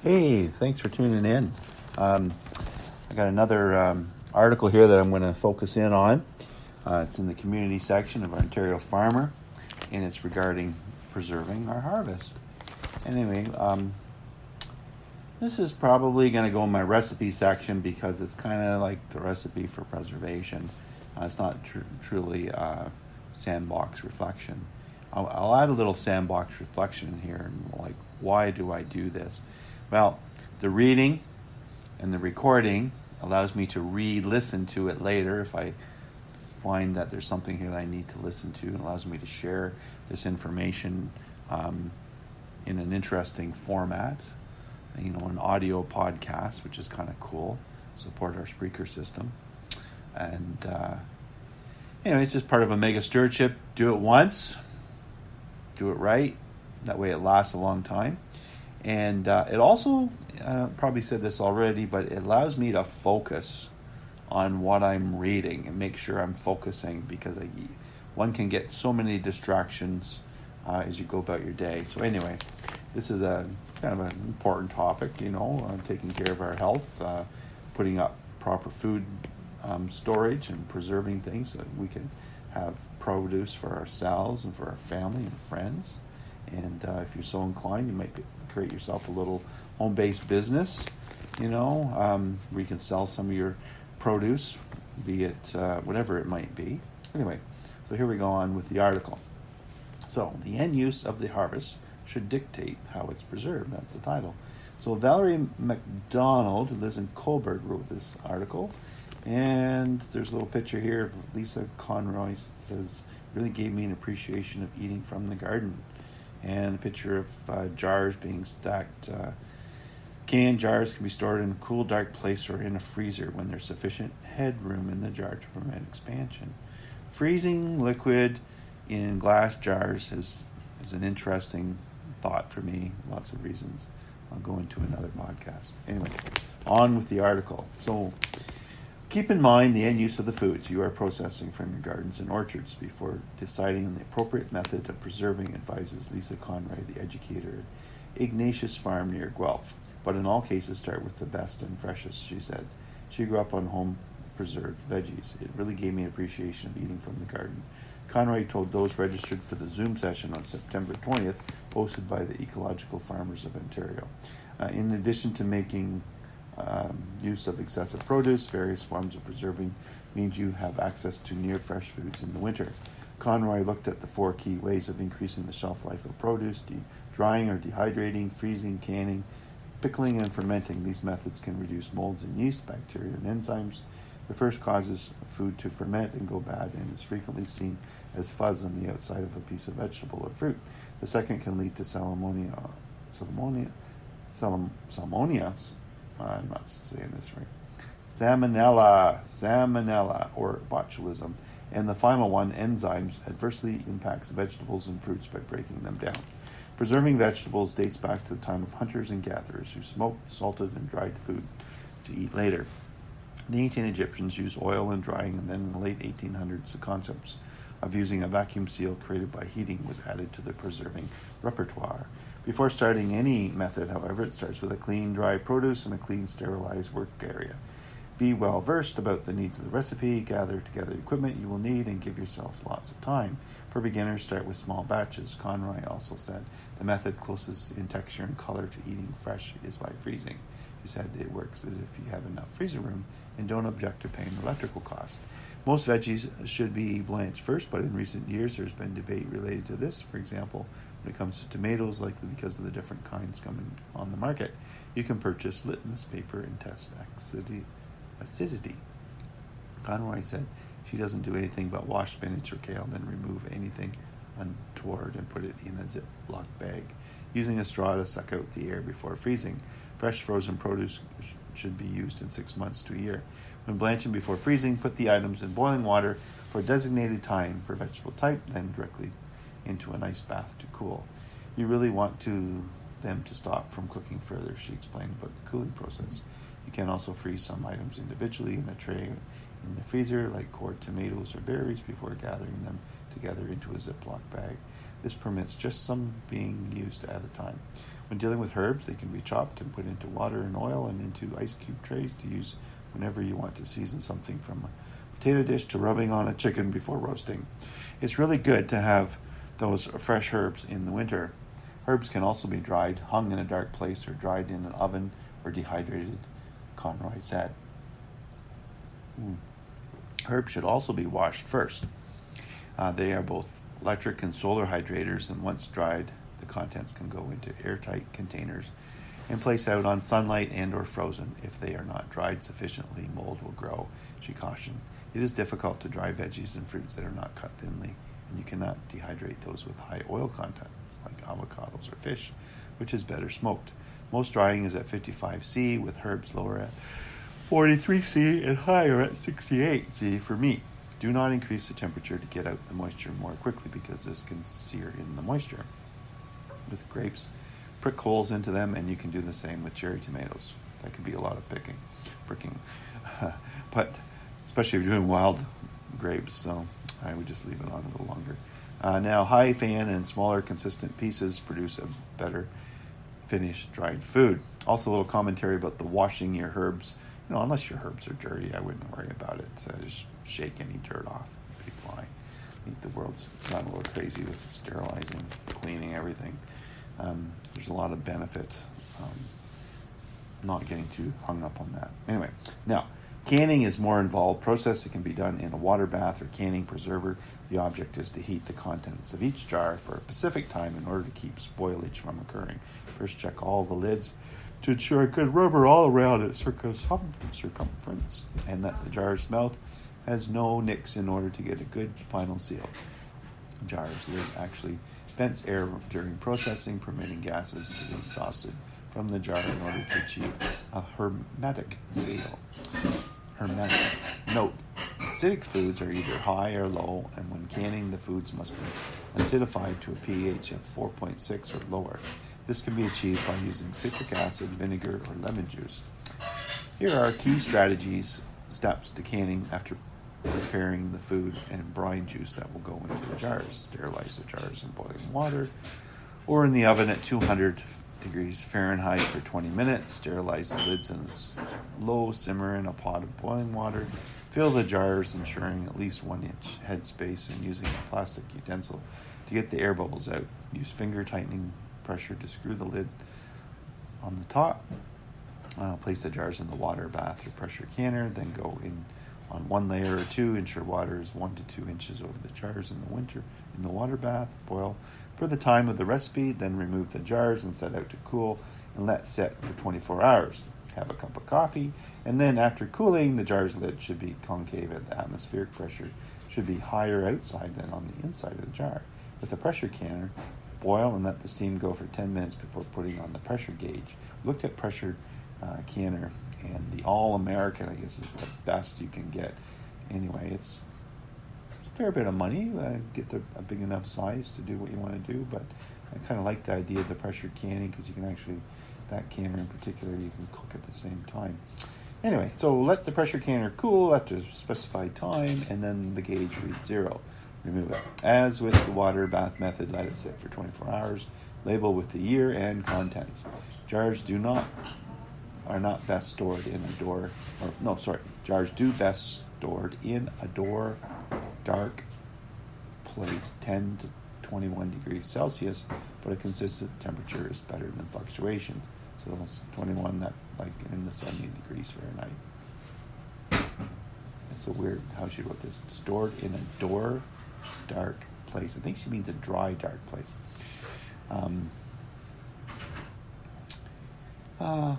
Hey, thanks for tuning in. I got another article here that I'm going to focus in on. It's in the community section of Ontario Farmer, and it's regarding preserving our harvest. Anyway, this is probably going to go in my recipe section because it's kind of like the recipe for preservation. It's not truly sandbox reflection. I'll add a little sandbox reflection in here, and like, why do I do this? Well, the reading and the recording allows me to re-listen to it later if I find that there's something here that I need to listen to. It allows me to share this information in an interesting format, an audio podcast, which is kind of cool. Support our Spreaker system. And it's just part of a mega stewardship. Do it once, do it right. That way it lasts a long time. And it also, probably said this already, but it allows me to focus on what I'm reading and make sure I'm focusing, because one can get so many distractions as you go about your day. So anyway, this is a kind of an important topic, taking care of our health, putting up proper food storage and preserving things so that we can have produce for ourselves and for our family and friends. And if you're so inclined, you might create yourself a little home-based business, where you can sell some of your produce, be it whatever it might be. Anyway, so here we go on with the article. So, the end use of the harvest should dictate how it's preserved. That's the title. So, Valerie McDonald, who lives in Cobourg, wrote this article. And there's a little picture here of Lisa Conroy. Says, really gave me an appreciation of eating from the garden. And a picture of jars being stacked. Canned jars can be stored in a cool, dark place or in a freezer when there's sufficient headroom in the jar to prevent expansion. Freezing liquid in glass jars is an interesting thought for me. Lots of reasons. I'll go into another podcast. Anyway, on with the article. So, keep in mind the end use of the foods you are processing from your gardens and orchards before deciding on the appropriate method of preserving, advises Lisa Conroy, the educator at Ignatius Farm near Guelph. But in all cases, start with the best and freshest, she said. She grew up on home-preserved veggies. It really gave me an appreciation of eating from the garden. Conroy told those registered for the Zoom session on September 20th, hosted by the Ecological Farmers of Ontario. In addition to making use of excessive produce, various forms of preserving means you have access to near fresh foods in the winter. Conroy looked at the 4 key ways of increasing the shelf life of produce: drying or dehydrating, freezing, canning, pickling, and fermenting. These methods can reduce molds and yeast, bacteria, and enzymes. The first causes food to ferment and go bad and is frequently seen as fuzz on the outside of a piece of vegetable or fruit. The second can lead to salmonia. I'm not saying this right. Salmonella, or botulism. And the final one, enzymes, adversely impacts vegetables and fruits by breaking them down. Preserving vegetables dates back to the time of hunters and gatherers who smoked, salted, and dried food to eat later. The ancient Egyptians used oil and drying, and then in the late 1800s, the concepts of using a vacuum seal created by heating was added to the preserving repertoire. Before starting any method, however, it starts with a clean, dry produce and a clean, sterilized work area. Be well versed about the needs of the recipe, gather together equipment you will need, and give yourself lots of time. For beginners, start with small batches. Conroy also said the method closest in texture and color to eating fresh is by freezing. She said it works as if you have enough freezer room and don't object to paying electrical cost. Most veggies should be blanched first, but in recent years there's been debate related to this. For example, when it comes to tomatoes, likely because of the different kinds coming on the market, you can purchase litmus paper and test acidity. Conroy said she doesn't do anything but wash spinach or kale, then remove anything untoward and put it in a Ziploc bag, using a straw to suck out the air before freezing. Fresh frozen produce should be used in 6 months to a year. When blanching before freezing, put the items in boiling water for a designated time per vegetable type, then directly into an ice bath to cool. You really want them to stop from cooking further, she explained about the cooling process. You can also freeze some items individually in a tray in the freezer, like cored tomatoes or berries, before gathering them together into a Ziploc bag. This permits just some being used at a time. When dealing with herbs, they can be chopped and put into water and oil and into ice cube trays to use whenever you want to season something, from a potato dish to rubbing on a chicken before roasting. It's really good to have those fresh herbs in the winter. Herbs can also be dried, hung in a dark place, or dried in an oven or dehydrated, Conroy said. Herbs should also be washed first. They are both electric and solar hydrators, and once dried, the contents can go into airtight containers and placed out on sunlight and or frozen. If they are not dried sufficiently, mold will grow, she cautioned. It is difficult to dry veggies and fruits that are not cut thinly, and you cannot dehydrate those with high oil contents like avocados or fish, which is better smoked. Most drying is at 55°C, with herbs lower at 43°C and higher at 68°C for meat. Do not increase the temperature to get out the moisture more quickly, because this can sear in the moisture. With grapes, prick holes into them, and you can do the same with cherry tomatoes. That could be a lot of pricking. But especially if you're doing wild grapes, so I would just leave it on a little longer. Now, high fan and smaller consistent pieces produce a better finished dried food. Also, a little commentary about the washing your herbs. Unless your herbs are dirty, I wouldn't worry about it. So just shake any dirt off. It'd be fine. I think the world's gone a little crazy with sterilizing, cleaning everything. There's a lot of benefit not getting too hung up on that. Anyway, now, canning is more involved process. It can be done in a water bath or canning preserver. The object is to heat the contents of each jar for a specific time in order to keep spoilage from occurring. First, check all the lids to ensure a good rubber all around its circumference, and that the jar's mouth has no nicks in order to get a good final seal. The jar's lid actually vents air during processing, permitting gases to be exhausted from the jar in order to achieve a hermetic seal. Hermetic. Note, acidic foods are either high or low, and when canning, the foods must be acidified to a pH of 4.6 or lower. This can be achieved by using citric acid, vinegar, or lemon juice. Here are key steps to canning after preparing the food and brine juice that will go into the jars. Sterilize the jars in boiling water or in the oven at 200 degrees Fahrenheit for 20 minutes. Sterilize the lids in a low simmer in a pot of boiling water. Fill the jars, ensuring at least 1 inch head space, and using a plastic utensil to get the air bubbles out. Use finger tightening pressure to screw the lid on the top. Place the jars in the water bath or pressure canner, then go in on one layer or two. Ensure water is 1 to 2 inches over the jars in the winter in the water bath. Boil for the time of the recipe, then remove the jars and set out to cool and let set for 24 hours. Have a cup of coffee, and then after cooling, the jar's lid should be concave, and the atmospheric pressure should be higher outside than on the inside of the jar. With a pressure canner, boil and let the steam go for 10 minutes before putting on the pressure gauge. Look at pressure canner, and the All-American, I guess, is the best you can get. Anyway, it's a fair bit of money. Get a big enough size to do what you want to do, but I kind of like the idea of the pressure canning, because you can actually, that canner in particular, you can cook at the same time. Anyway, so let the pressure canner cool after a specified time, and then the gauge reads 0. Remove it. As with the water bath method, let it sit for 24 hours. Label with the year and contents. Jars are not best stored in Jars do best stored in a dark place, 10 to 21 degrees Celsius, but a consistent temperature is better than fluctuation. So it's 21, that like in the 70 degrees Fahrenheit. It's so weird how she wrote this. Stored in a dark place. I think she means a dry, dark place.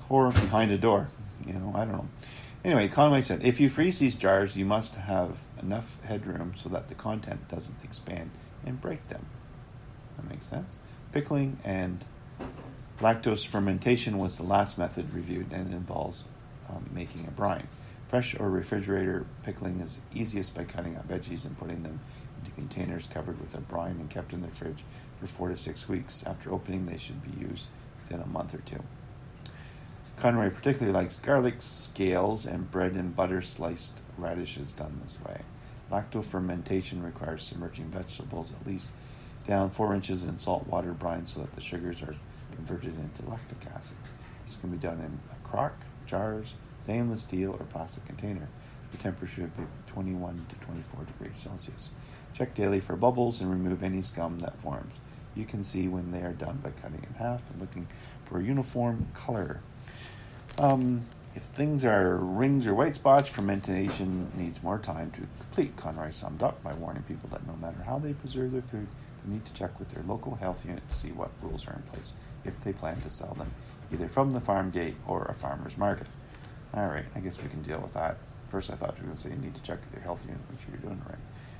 Or behind a door. I don't know. Anyway, Conway said, if you freeze these jars, you must have enough headroom so that the content doesn't expand and break them. That makes sense. Pickling and lactose fermentation was the last method reviewed, and it involves making a brine. Fresh or refrigerator pickling is easiest by cutting up veggies and putting them into containers covered with a brine and kept in the fridge for 4 to 6 weeks. After opening, they should be used within a month or two. Conroy particularly likes garlic scales and bread and butter sliced radishes done this way. Lactofermentation requires submerging vegetables at least down 4 inches in salt water brine so that the sugars are converted into lactic acid. This can be done in a crock, jars, stainless steel, or plastic container. The temperature should be 21 to 24 degrees Celsius. Check daily for bubbles and remove any scum that forms. You can see when they are done by cutting in half and looking for a uniform color. If things are rings or white spots, fermentation needs more time to complete. Conroy summed up by warning people that no matter how they preserve their food, they need to check with their local health unit to see what rules are in place if they plan to sell them, either from the farm gate or a farmer's market. All right, I guess we can deal with that. First, I thought you were going to say you need to check with your health unit, make sure you're doing it right.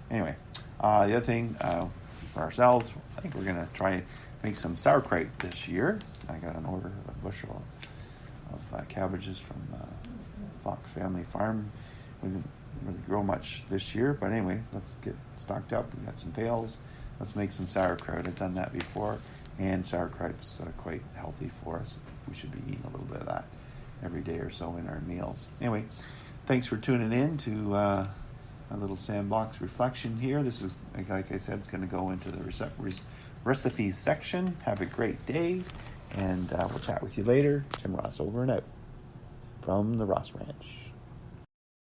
Anyway, the other thing for ourselves, I think we're going to try and make some sauerkraut this year. I got an order of a bushel of cabbages from Fox Family Farm. We didn't really grow much this year, but anyway, let's get stocked up. We got some pails. Let's make some sauerkraut. I've done that before, and sauerkraut's quite healthy for us. We should be eating a little bit of that every day or so in our meals. Anyway, thanks for tuning in to a little sandbox reflection here. This is, like I said, it's going to go into the recipes section. Have a great day, and we'll chat with you later. Tim Ross over and out from the Ross Ranch.